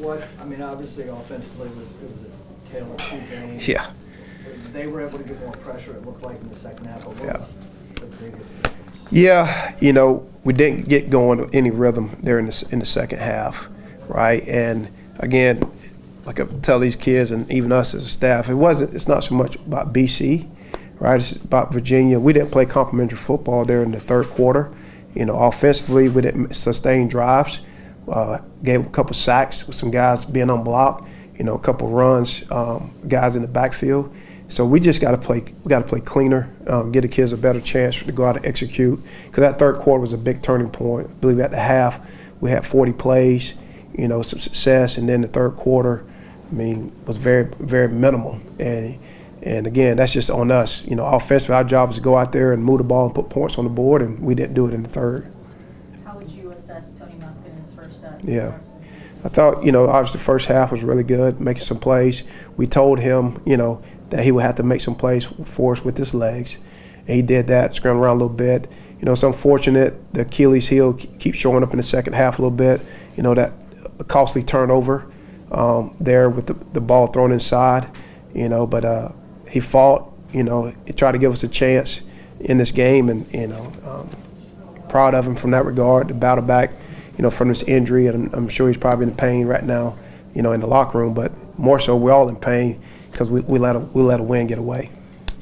I mean, obviously offensively it was a tale of two games. Yeah. They were able to get more pressure, it looked like, in the second half. But what was the biggest difference? Yeah, we didn't get going any rhythm there in the second half, right? And again, like I tell these kids and even us as a staff, it's not so much about BC, right? It's about Virginia. We didn't play complementary football there in the third quarter. Offensively, we didn't sustain drives. Gave a couple sacks with some guys being unblocked. A couple runs, guys in the backfield. So we just got to play. We got to play cleaner, get the kids a better chance to go out and execute. Because that third quarter was a big turning point. I believe at the half we had 40 plays, some success, and then the third quarter, was very, very minimal. And again, that's just on us. Offensively, our job is to go out there and move the ball and put points on the board, and we didn't do it in the third. How would you assess Tony Muskin in his first set? Yeah. I thought, obviously the first half was really good, making some plays. We told him, that he would have to make some plays for us with his legs. And he did that, scrambled around a little bit. It's unfortunate the Achilles heel keeps showing up in the second half a little bit. That costly turnover there with the ball thrown inside, but he fought, he tried to give us a chance in this game, and, proud of him from that regard, to battle back, from this injury. And I'm sure he's probably in pain right now, in the locker room, but more so we're all in pain because we let a win get away.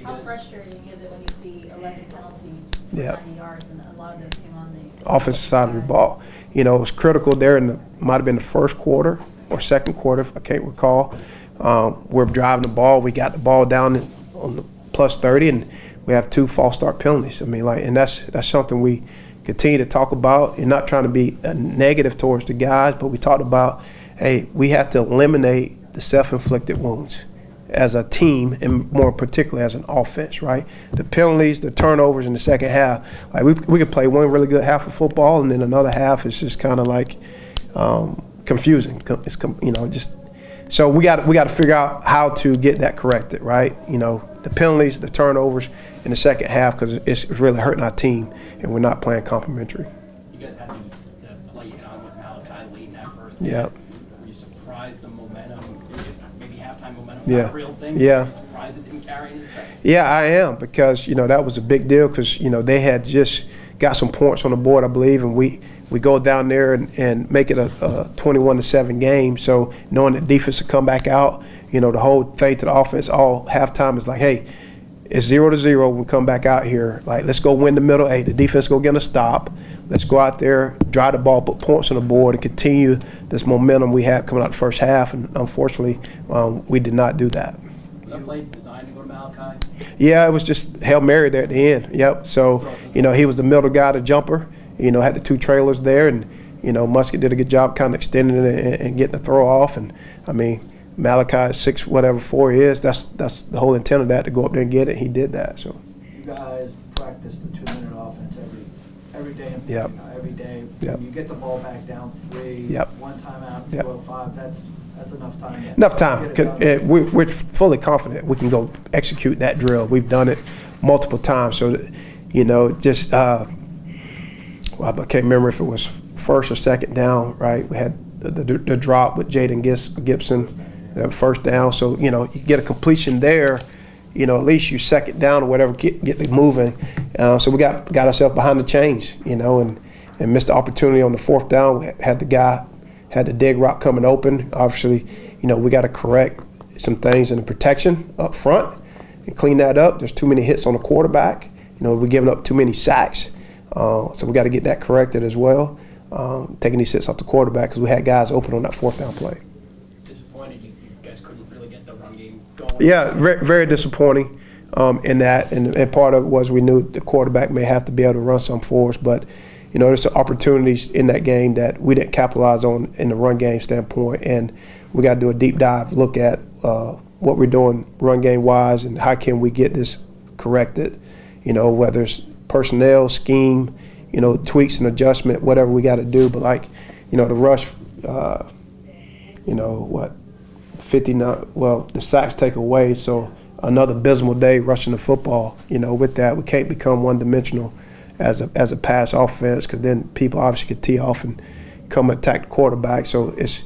How frustrating is it when you see 11 penalties, 90 yards, and a lot of those came on the offensive side of the ball? It was critical there might have been the first quarter or second quarter, if I can't recall. We're driving the ball. We got the ball down on the plus 30, and we have 2 false start penalties. And that's something we continue to talk about, and not trying to be negative towards the guys, but we talked about, hey, we have to eliminate the self-inflicted wounds as a team, and more particularly as an offense, right? The penalties, the turnovers in the second half, like we could play one really good half of football, and then another half is just kind of like confusing. It's just so we got to figure out how to get that corrected, right? The penalties, the turnovers in the second half, because it's really hurting our team, and we're not playing complimentary. You guys had the play on with Malachi late in that first. Yeah. Were you surprised the momentum, maybe halftime momentum, Yeah. not a real thing? Yeah. Were you surprised it didn't carry into the second? Yeah, I am, because that was a big deal, because they had just got some points on the board, I believe, and we go down there and make it a 21-7 game. So knowing that defense will come back out, the whole thing to the offense all halftime is like, hey, it's 0-0 when we come back out here. Like, let's go win the middle. Hey, the defense go get a stop. Let's go out there, drive the ball, put points on the board, and continue this momentum we had coming out the first half. And unfortunately, we did not do that. Was that play designed to go to Malachi? Yeah, it was just Hail Mary there at the end. Yep. So, he was the middle guy, the jumper. Had the 2 trailers there, and Musket did a good job kind of extending it and getting the throw off. And Malachi is 6'4" he is. That's the whole intent of that, to go up there and get it. He did that. So You guys practice the 2-minute offense every day. Yep. Every day. Yep. When you get the ball back down 3, Yep. 1 timeout, Yep. 2:05. That's enough time. Enough time, because we're fully confident we can go execute that drill. We've done it multiple times. So, just I can't remember if it was first or second down, right? We had the drop with Jaden Gibson, first down. So, you get a completion there, at least you second down or whatever, get it moving. So we got ourselves behind the chains, and missed the opportunity on the fourth down. We had the dig route coming open. Obviously, we got to correct some things in the protection up front and clean that up. There's too many hits on the quarterback. We're giving up too many sacks. So we got to get that corrected as well, taking these hits off the quarterback, because we had guys open on that fourth down play. Disappointed you guys couldn't really get the run game going. Yeah, very, very disappointing in that. And part of it was we knew the quarterback may have to be able to run some for us. But, there's opportunities in that game that we didn't capitalize on in the run game standpoint. And we got to do a deep dive look at what we're doing run game-wise and how can we get this corrected, whether it's personnel, scheme, tweaks and adjustment, whatever we got to do. But the rush, 59, the sacks take away. So another abysmal day rushing the football, with that. We can't become one-dimensional as a pass offense, because then people obviously could tee off and come attack the quarterback. So it's,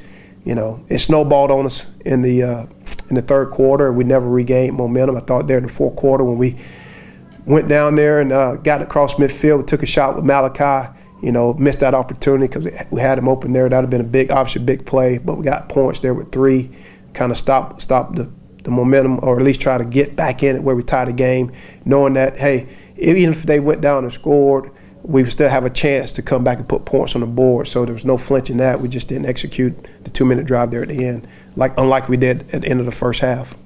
you know, it snowballed on us in the third quarter. We never regained momentum. I thought there in the fourth quarter when we went down there and got across midfield, we took a shot with Malachi, you know, missed that opportunity because we had him open there. That would have been obviously a big play, but we got points there with 3, kind of stop the momentum, or at least try to get back in it where we tied the game, knowing that, hey, even if they went down and scored, we would still have a chance to come back and put points on the board. So there was no flinching that. We just didn't execute the 2-minute drive there at the end, unlike we did at the end of the first half.